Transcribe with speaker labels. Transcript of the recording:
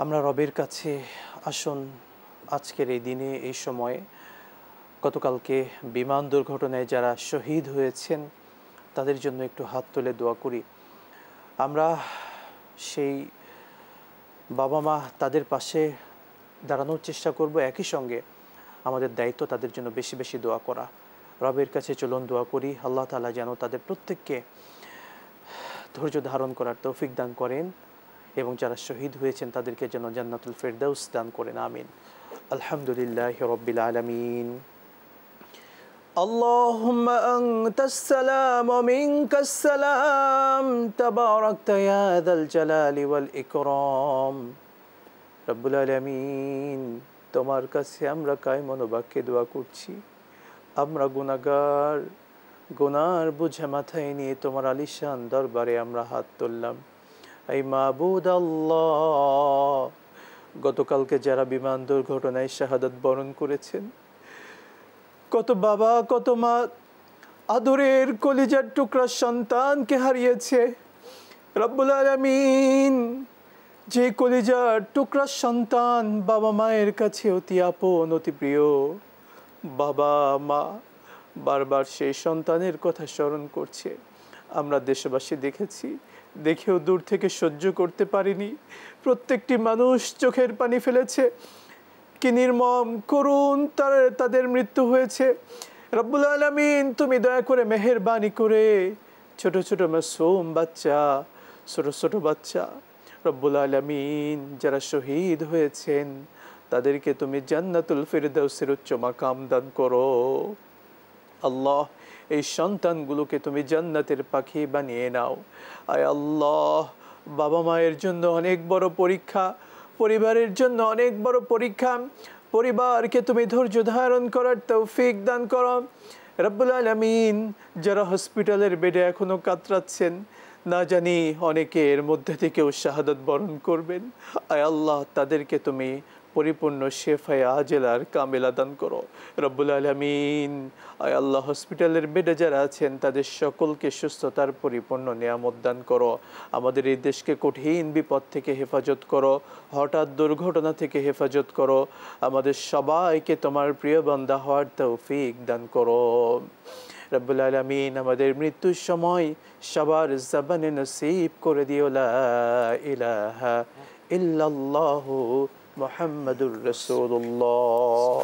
Speaker 1: আমরা রবের কাছে আসুন আজকের এই দিনে এই সময়ে গতকালকে বিমান দুর্ঘটনায় যারা শহীদ হয়েছেন তাদের জন্য একটু হাত তুলে দোয়া করি। আমরা সেই বাবা মা তাদের পাশে দাঁড়ানোর চেষ্টা করব, একই সঙ্গে আমাদের দায়িত্ব তাদের জন্য বেশি বেশি দোয়া করা। রবের কাছে চলুন দোয়া করি, আল্লাহ তাআলা যেন তাদের প্রত্যেককে ধৈর্য ধারণ করার তৌফিক দান করেন এবং যারা শহীদ হয়েছেন তাদেরকে যেন জান্নাতুল ফেরদাউস দান করেন, আমিন। আলহামদুলিল্লাহি রাব্বিল আলামিন। আল্লাহুম্মা আনতাস সালাম ওয়া মিনকাস সালাম তাবারাকতা ইয়া যাল জালালি ওয়াল ইকরাম। রব্বুল আলামিন, তোমার কাছে আমরা কায় মনোবাক্যে দোয়া করছি। আমরা গুনাহগার, গুনার বোঝা মাথায় নিয়ে তোমার আলিশান দরবারে আমরা হাত তুললাম। এই মাবুদ আল্লাহ, গতকালকে যারা বিমান দুর্ঘটনায় শাহাদাত বরণ করেছেন, কত বাবা কত মা আদরের কলিজার টুকরা সন্তানকে হারিয়েছে। রব্বুল আলামিন, যে কলিজার টুকরা সন্তান বাবা মায়ের কাছে অতি আপন অতি প্রিয়, বাবা মা বারবার সেই সন্তানের কথা স্মরণ করছে। আমরা দেশবাসী দেখেছি, দেখেও দূর থেকে সহ্য করতে পারিনি। প্রত্যেকটি মানুষ চোখের পানি ফেলেছে। কি নির্মম করুণ তাদের মৃত্যু হয়েছে। রব্বুল আলামিন, তুমি দয়া করে মেহেরবানি করে ছোট ছোট মাসুম বাচ্চা, ছোট ছোট বাচ্চা, রব্বুল আলামিন যারা শহীদ হয়েছেন তাদেরকে তুমি জান্নাতুল ফিরদাউসের উচ্চ মাকাম দান করো। আল্লাহ, এই সন্তানগুলোকে তুমি জান্নাতের পাখি বানিয়ে নাও। আয় আল্লাহ, বাবা মায়ের জন্য অনেক বড় পরীক্ষা, পরিবারের জন্য অনেক বড় পরীক্ষা। পরিবারকে তুমি ধৈর্য ধারণ করার তৌফিক দান করো। রব্বুল আলামিন, যারা হসপিটালের বেডে এখনো কাতরাচ্ছেন, না জানি অনেকে এর মধ্যে থেকেও শাহাদাত বরণ করবেন। আয় আল্লাহ, তাদেরকে তুমি পরিপূর্ণ শেফায়ে আজেলার কামেলা দান করো। রব্বুল আলামিন, আয় আল্লাহ, হসপিটালের বেডে যারা আছেন তাদের সকলকে সুস্থতার পরিপূর্ণ নিয়ামত দান করো। আমাদের এই দেশকে কঠিন বিপদ থেকে হেফাজত করো, হঠাৎ দুর্ঘটনা থেকে হেফাজত করো। আমাদের সবাইকে তোমার প্রিয় বান্দা হওয়ার তৌফিক দান করো। রব্বুল আলামিন, আমাদের মৃত্যুর সময় সবার জবানে নসিব করে দিও লা ইলাহা ইল্লাল্লাহু মুহাম্মাদুর রাসূলুল্লাহ।